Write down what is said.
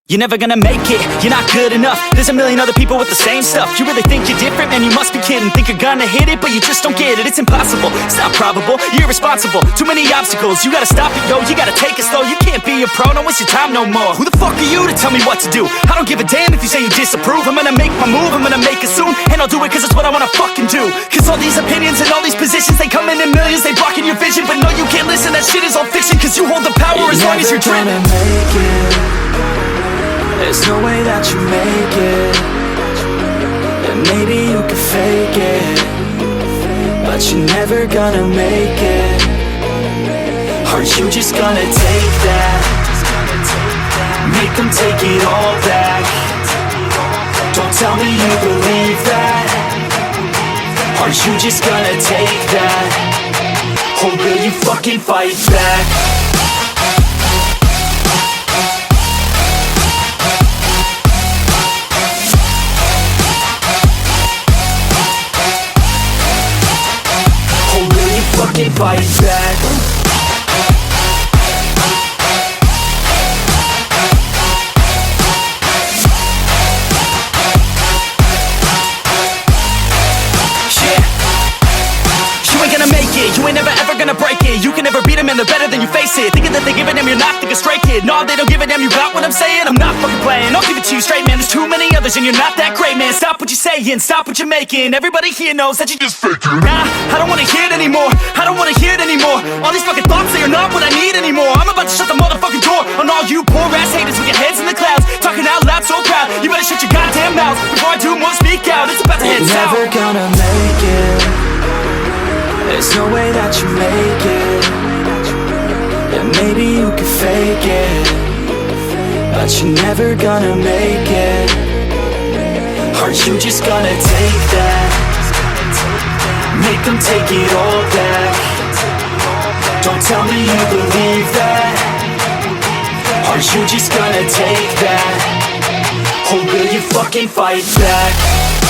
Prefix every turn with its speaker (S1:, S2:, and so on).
S1: You're never gonna make it, you're not good enough. There's a million other people with the same stuff. You really think you're different? Man, you must be kidding. Think you're gonna hit it, but you just don't get it. It's impossible, it's not probable, you're irresponsible. Too many obstacles, you gotta stop it, yo. You gotta take it slow, you can't be a pro. Don't waste your time no more. Who the fuck are you to tell me what to do? I don't give a damn if you say you disapprove. I'm gonna make my move, I'm gonna make it soon. And I'll do it cause it's what I wanna fucking do. Cause all these opinions and all these positions, they come in millions, they blocking your vision. But no, you can't listen, that shit is all fiction. Cause you hold the power as long as you're dreaming.
S2: There's no way that you make it. And maybe you can fake it, but you're never gonna make it. Are you just gonna take that? Make them take it all back. Don't tell me you believe that. Are you just gonna take that? Or will you fucking fight back? Fucking fight back. You ain't gonna make it, you ain't never ever gonna break it. You can never beat them and they're better than you, face it. Thinking that they give a damn, you're not thinking straight, kid. No, they don't give a damn, you got what I'm saying? I'm not fucking playing, I'll give it to you straight, man. There's too many others and you're not that great, man. Stop what you're saying, stop what you're making. Everybody here knows that you just faking. Nah, I don't wanna hear it anymore, I don't wanna hear it anymore. All these fucking thoughts, they are not what I need anymore. I'm about to shut the motherfucking door on all you poor ass haters with your heads in the clouds, talking out loud so proud. You better shut your goddamn mouth before I do more, speak out. It's about to head south. Never gonna make it. There's no way that you make it. And maybe you can fake it, but you're never gonna make it. Are you just gonna take that? Make them take it all back. Don't tell me you believe that. Are you just gonna take that? Or will you fucking fight back?